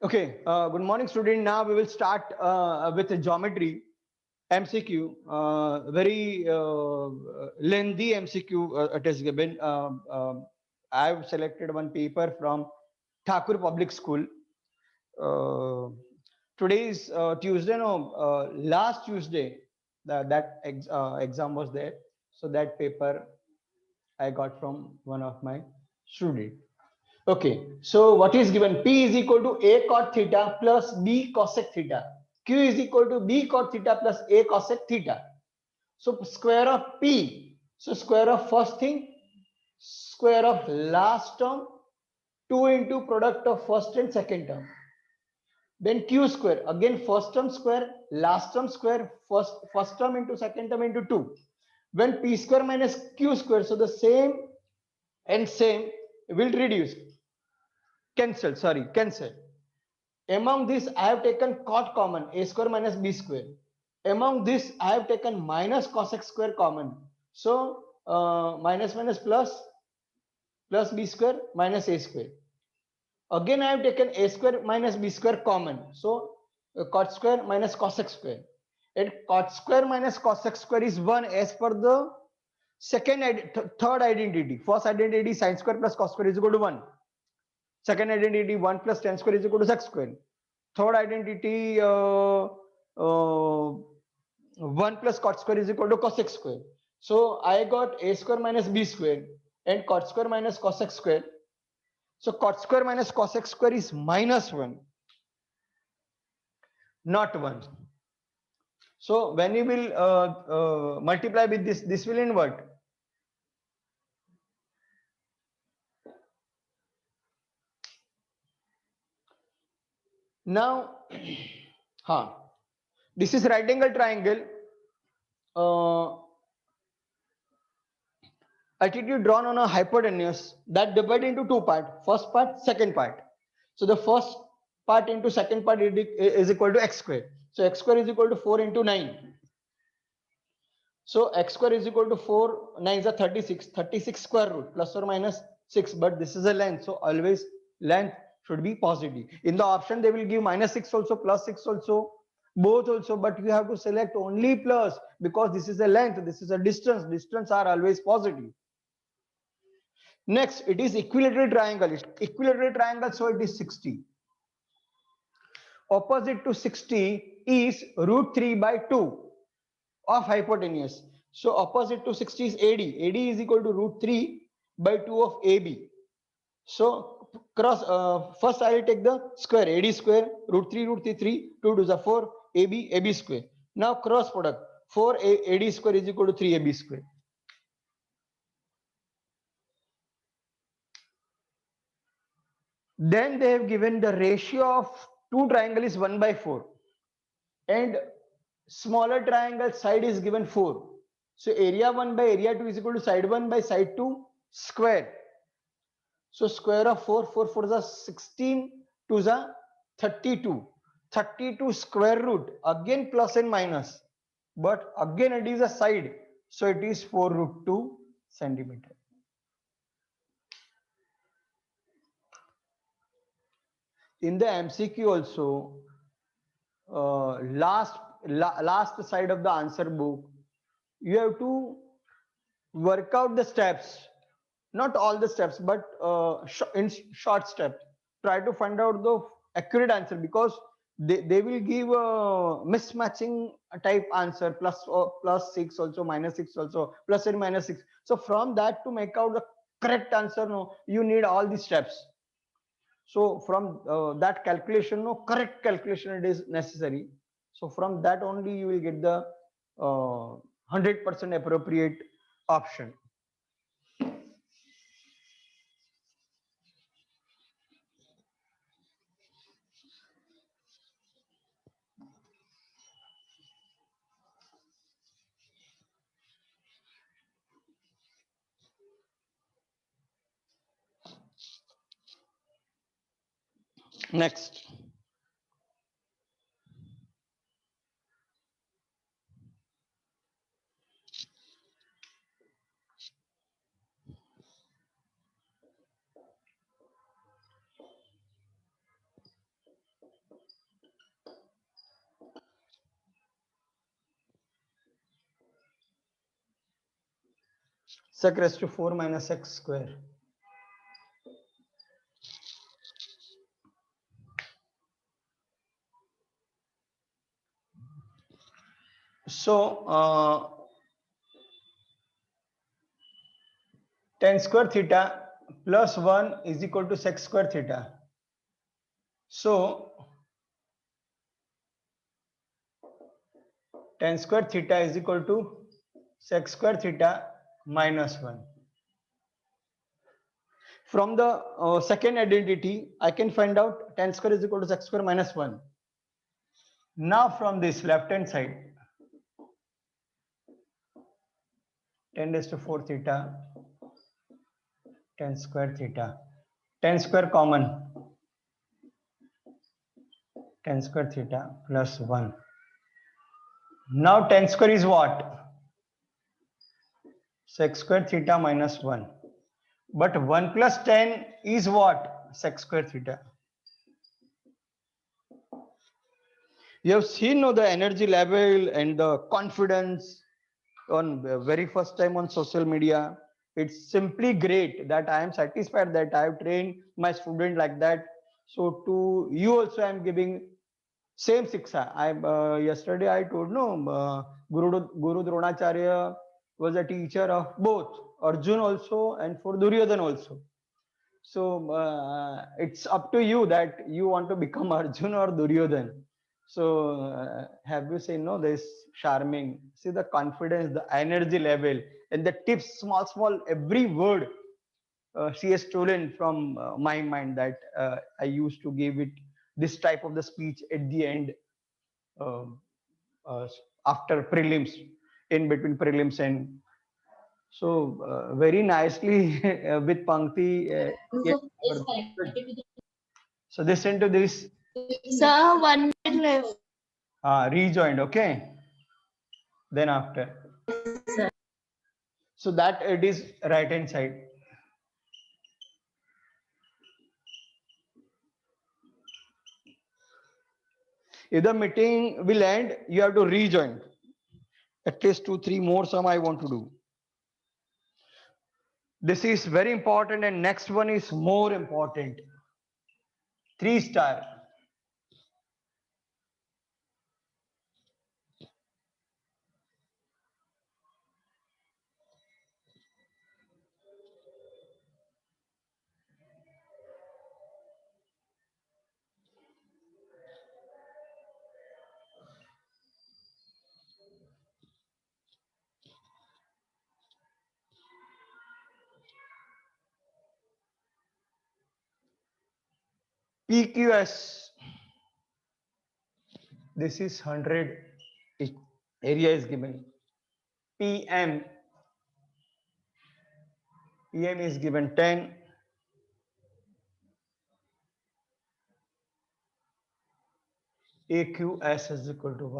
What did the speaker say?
Okay, good morning, student. Now we will start with the geometry MCQ. Very lengthy MCQ it is given. I have selected one paper from Thakur Public School. Uh, Today is Tuesday. No, last Tuesday exam was there. So that paper I got from one of my student. Okay, so what is given? P is equal to A cot theta plus B cosec theta. Q is equal to B cot theta plus A cosec theta. So square of P. So square of first thing, square of last term, 2 into product of first and second term. Then Q square. Again first term square, last term square, first term into second term into 2. When P square minus Q square, so the same and same will reduce. Cancel. Among this, I have taken cot common, a square minus b square. Among this, I have taken minus cosec square common. So, minus plus b square minus a square. Again, I have taken a square minus b square common. So, cot square minus cosec square. And cot square minus cosec square is 1 as per the third identity. First identity, sine square plus cos square is equal to 1. Second identity, 1 plus tan square is equal to sec square. Third identity, 1 plus cot square is equal to cosec square. So I got a square minus b square and cot square minus cosec square. So cot square minus cosec square is minus 1, not 1. So when you will multiply with this will invert. Now, this is right angle triangle. Attitude drawn on a hypotenuse that divided into two parts, first part, second part. So the first part into second part is equal to x square. So x square is equal to 4 into 9. So x square is equal to 4, 9 is a 36, 36 square root plus or minus 6, but this is a length, so always length should be positive. In the option they will give minus 6 also, plus 6 also, both also, but you have to select only plus because this is a length, this is a distance are always positive. Next, it is equilateral triangle. Equilateral triangle, so it is 60. Opposite to 60 is root 3 by 2 of hypotenuse. So opposite to 60 is AD. AD is equal to root 3 by 2 of AB. So cross, first I will take the square, AD square, root 3, 3, 2 to the 4, AB square. Now cross product, 4 AD square is equal to 3 AB square. Then they have given the ratio of two triangle is 1 by 4 and smaller triangle side is given 4. So area 1 by area 2 is equal to side 1 by side 2 square. So square of 4, 4 4 is a 16, 2 is a 32. 32 square root, again plus and minus, but again it is a side, so it is 4 root 2 centimeter. In the MCQ also, last side of the answer book, you have to work out the steps, not all the steps, but in short steps. Try to find out the accurate answer because they will give a mismatching type answer, plus 6 also, minus 6 also, plus and minus 6. So from that to make out the correct answer, no, you need all the steps. So from that calculation, no, correct calculation it is necessary. So from that only you will get the 100% appropriate option. Next. sec raised to 4 minus x square. So tan square theta plus 1 is equal to sec square theta. So tan square theta is equal to sec square theta minus 1. From the second identity, I can find out tan square is equal to sec square minus 1. Now from this left hand side, 10 raised to 4 theta, tan square theta, tan square common, tan square theta plus 1. Now tan square is what? Sec square theta minus 1. But 1 plus tan is what? Sec square theta. You have seen the energy level and the confidence on very first time on social media. It's simply great that I am satisfied that I have trained my student like that. So to you also I am giving same siksha. Yesterday I told Guru Dronacharya was a teacher of both Arjun also and for Duryodhan also. So it's up to you that you want to become Arjun or Duryodhan. So have you seen this charming? See the confidence, the energy level, and the tips, small, every word she has stolen from my mind that I used to give it this type of the speech at the end um, uh, after prelims, in between prelims and so very nicely with Pankti. Yeah, so listen to this. Sir, 1 minute left. Rejoined, okay? Then after. So that it is right hand side. If the meeting will end, you have to rejoin. At least 2-3 more some I want to do. This is very important and next one is more important. 3-star. PQS. This is 100. Area is given. PM. PM is given 10. AQS is equal to 1.